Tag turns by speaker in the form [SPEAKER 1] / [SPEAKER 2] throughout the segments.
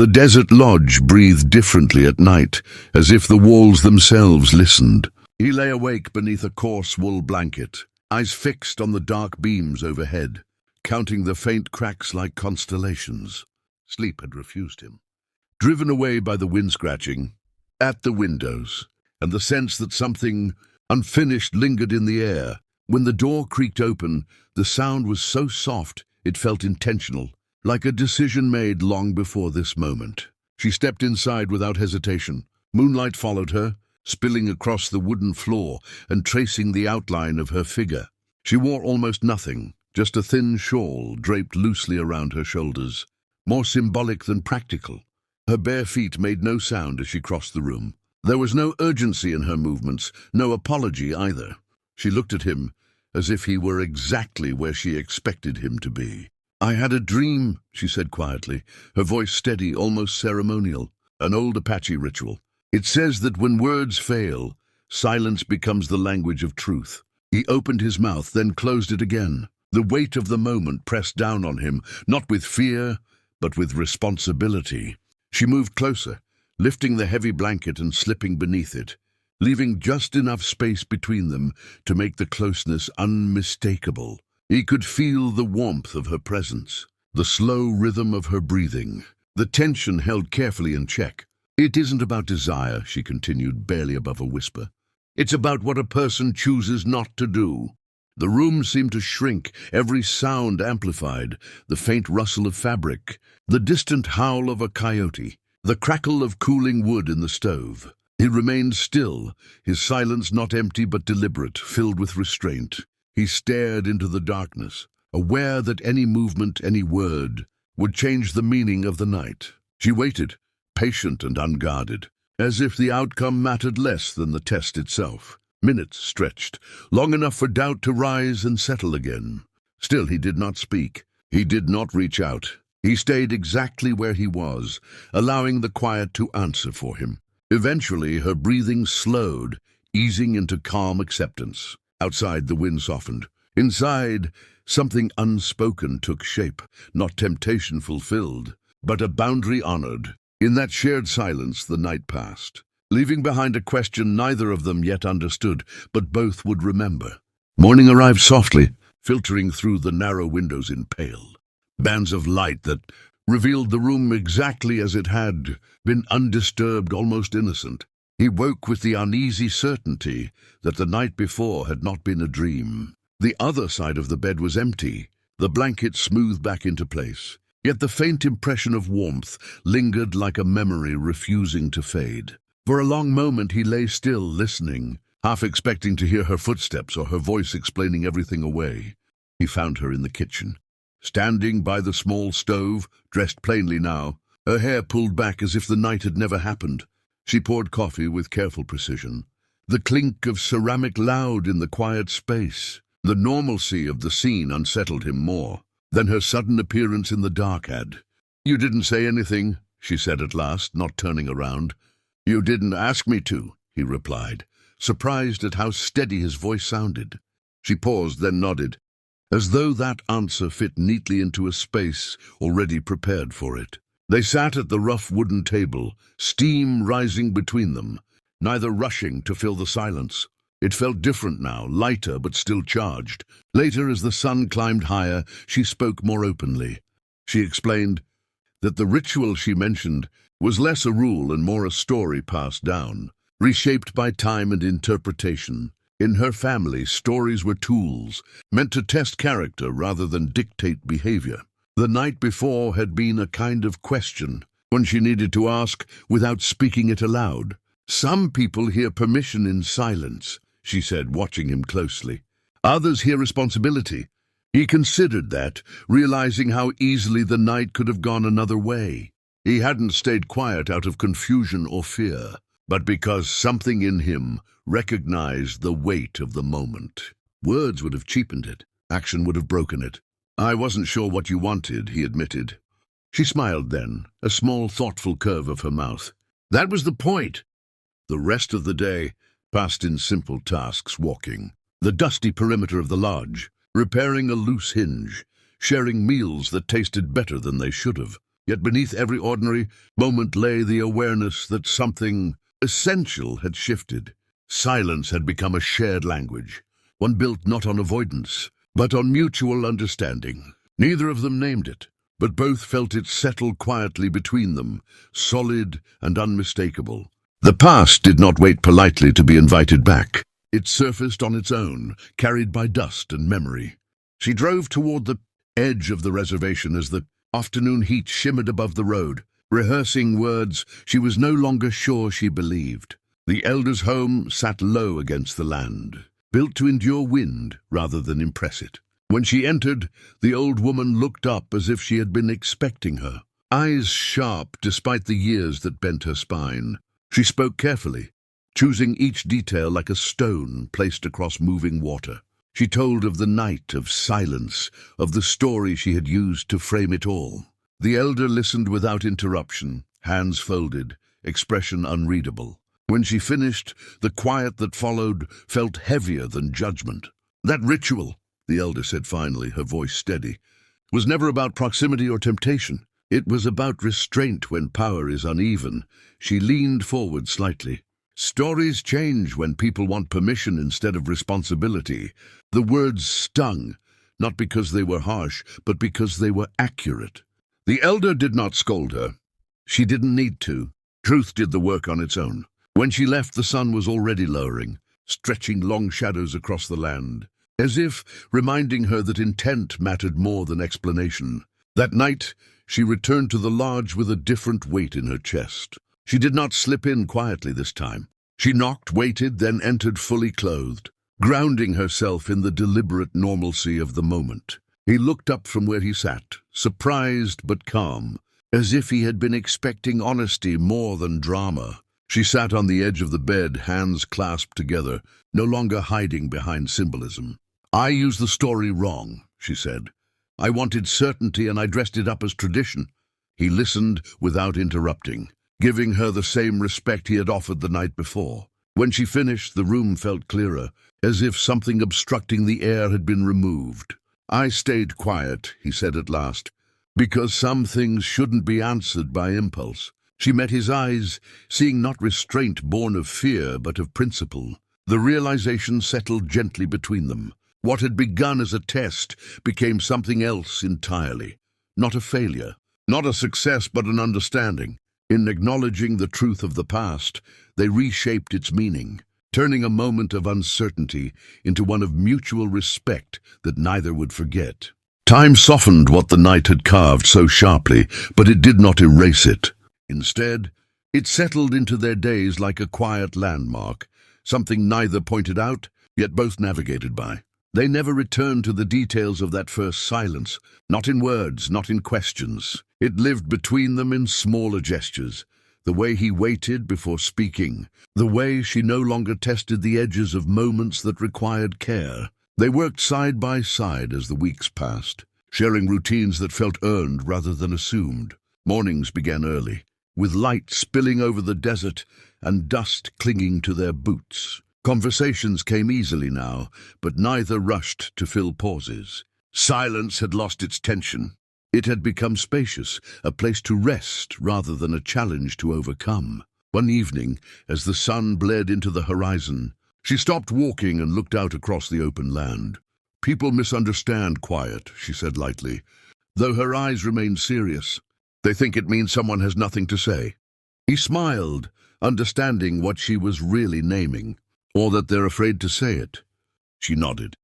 [SPEAKER 1] The desert lodge breathed differently at night, as if the walls themselves listened. He lay awake beneath a coarse wool blanket, eyes fixed on the dark beams overhead, counting the faint cracks like constellations. Sleep had refused him. Driven away by the wind scratching at the windows, and the sense that something unfinished lingered in the air. When the door creaked open, the sound was so soft it felt intentional, like a decision made long before this moment. She stepped inside without hesitation. Moonlight followed her, spilling across the wooden floor and tracing the outline of her figure. She wore almost nothing, just a thin shawl draped loosely around her shoulders, more symbolic than practical. Her bare feet made no sound as she crossed the room. There was no urgency in her movements, no apology either. She looked at him as if he were exactly where she expected him to be. "I had a dream," she said quietly, her voice steady, almost ceremonial. "An old Apache ritual. It says that when words fail, silence becomes the language of truth." He opened his mouth, then closed it again. The weight of the moment pressed down on him, not with fear, but with responsibility. She moved closer, lifting the heavy blanket and slipping beneath it, leaving just enough space between them to make the closeness unmistakable. He could feel the warmth of her presence, the slow rhythm of her breathing, the tension held carefully in check. "It isn't about desire," she continued, barely above a whisper. "It's about what a person chooses not to do." The room seemed to shrink, every sound amplified, the faint rustle of fabric, the distant howl of a coyote, the crackle of cooling wood in the stove. He remained still, his silence not empty but deliberate, filled with restraint. He stared into the darkness, aware that any movement, any word, would change the meaning of the night. She waited, patient and unguarded, as if the outcome mattered less than the test itself. Minutes stretched, long enough for doubt to rise and settle again. Still he did not speak. He did not reach out. He stayed exactly where he was, allowing the quiet to answer for him. Eventually her breathing slowed, easing into calm acceptance. Outside, the wind softened. Inside, something unspoken took shape, not temptation fulfilled, but a boundary honored. In that shared silence, the night passed, leaving behind a question neither of them yet understood, but both would remember. Morning arrived softly, filtering through the narrow windows in pale bands of light that revealed the room exactly as it had been, undisturbed, almost innocent. He woke with the uneasy certainty that the night before had not been a dream. The other side of the bed was empty, the blanket smoothed back into place. Yet the faint impression of warmth lingered like a memory refusing to fade. For a long moment he lay still, listening, half expecting to hear her footsteps or her voice explaining everything away. He found her in the kitchen, standing by the small stove, dressed plainly now, her hair pulled back as if the night had never happened. She poured coffee with careful precision. The clink of ceramic loud in the quiet space. The normalcy of the scene unsettled him more than her sudden appearance in the dark had. "You didn't say anything," she said at last, not turning around. "You didn't ask me to," he replied, surprised at how steady his voice sounded. She paused, then nodded, as though that answer fit neatly into a space already prepared for it. They sat at the rough wooden table, steam rising between them, neither rushing to fill the silence. It felt different now, lighter but still charged. Later, as the sun climbed higher, she spoke more openly. She explained that the ritual she mentioned was less a rule and more a story passed down, reshaped by time and interpretation. In her family, stories were tools, meant to test character rather than dictate behavior. The night before had been a kind of question, one she needed to ask without speaking it aloud. "Some people hear permission in silence," she said, watching him closely. "Others hear responsibility." He considered that, realizing how easily the night could have gone another way. He hadn't stayed quiet out of confusion or fear, but because something in him recognized the weight of the moment. Words would have cheapened it. Action would have broken it. "I wasn't sure what you wanted," he admitted. She smiled then, a small, thoughtful curve of her mouth. "That was the point." The rest of the day passed in simple tasks, walking the dusty perimeter of the lodge, repairing a loose hinge, sharing meals that tasted better than they should have. Yet beneath every ordinary moment lay the awareness that something essential had shifted. Silence had become a shared language, one built not on avoidance, but on mutual understanding. Neither of them named it, but both felt it settle quietly between them, solid and unmistakable. The past did not wait politely to be invited back. It surfaced on its own, carried by dust and memory. She drove toward the edge of the reservation as the afternoon heat shimmered above the road. Rehearsing words she was no longer sure she believed. The elder's home sat low against the land, built to endure wind rather than impress it. When she entered, the old woman looked up as if she had been expecting her, eyes sharp despite the years that bent her spine. She spoke carefully, choosing each detail like a stone placed across moving water. She told of the night of silence, of the story she had used to frame it all. The elder listened without interruption, hands folded, expression unreadable. When she finished, the quiet that followed felt heavier than judgment. That ritual, the elder said finally, her voice steady, was never about proximity or temptation. It was about restraint when power is uneven. She leaned forward slightly. Stories change when people want permission instead of responsibility. The words stung, not because they were harsh, but because they were accurate. The elder did not scold her. She didn't need to. Truth did the work on its own. When she left, the sun was already lowering, stretching long shadows across the land, as if reminding her that intent mattered more than explanation. That night, she returned to the lodge with a different weight in her chest. She did not slip in quietly this time. She knocked, waited, then entered fully clothed, grounding herself in the deliberate normalcy of the moment. He looked up from where he sat, surprised but calm, as if he had been expecting honesty more than drama. She sat on the edge of the bed, hands clasped together, no longer hiding behind symbolism. "I used the story wrong," she said. "I wanted certainty and I dressed it up as tradition." He listened without interrupting, giving her the same respect he had offered the night before. When she finished, the room felt clearer, as if something obstructing the air had been removed. "I stayed quiet," he said at last, "because some things shouldn't be answered by impulse." She met his eyes, seeing not restraint born of fear but of principle. The realization settled gently between them. What had begun as a test became something else entirely. Not a failure, not a success, but an understanding. In acknowledging the truth of the past, they reshaped its meaning, turning a moment of uncertainty into one of mutual respect that neither would forget. Time softened what the night had carved so sharply, but it did not erase it. Instead, it settled into their days like a quiet landmark, something neither pointed out, yet both navigated by. They never returned to the details of that first silence, not in words, not in questions. It lived between them in smaller gestures, the way he waited before speaking, the way she no longer tested the edges of moments that required care. They worked side by side as the weeks passed, sharing routines that felt earned rather than assumed. Mornings began early, with light spilling over the desert and dust clinging to their boots. Conversations came easily now, but neither rushed to fill pauses. Silence had lost its tension. It had become spacious, a place to rest rather than a challenge to overcome. One evening, as the sun bled into the horizon, she stopped walking and looked out across the open land. "People misunderstand quiet," she said lightly, though her eyes remained serious. "They think it means someone has nothing to say." He smiled, understanding what she was really naming, or that they're afraid to say it. She nodded.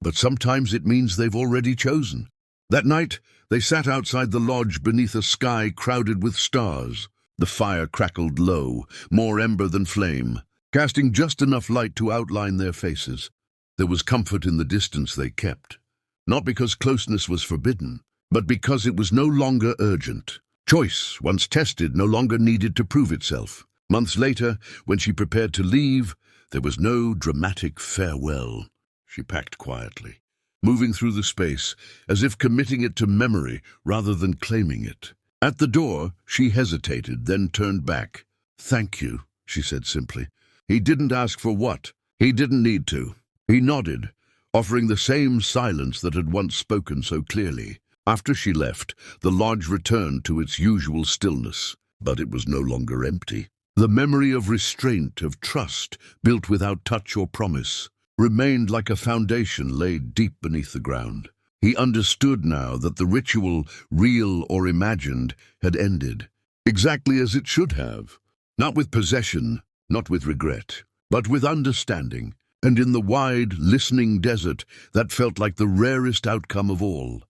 [SPEAKER 1] "But sometimes it means they've already chosen." That night, they sat outside the lodge beneath a sky crowded with stars. The fire crackled low, more ember than flame, casting just enough light to outline their faces. There was comfort in the distance they kept, not because closeness was forbidden, but because it was no longer urgent. Choice, once tested, no longer needed to prove itself. Months later, when she prepared to leave, there was no dramatic farewell. She packed quietly, moving through the space, as if committing it to memory rather than claiming it. At the door, she hesitated, then turned back. "Thank you," she said simply. He didn't ask for what. He didn't need to. He nodded, offering the same silence that had once spoken so clearly. After she left, the lodge returned to its usual stillness, but it was no longer empty. The memory of restraint, of trust, built without touch or promise, remained like a foundation laid deep beneath the ground. He understood now that the ritual, real or imagined, had ended, exactly as it should have. Not with possession, not with regret, but with understanding, and in the wide, listening desert that felt like the rarest outcome of all.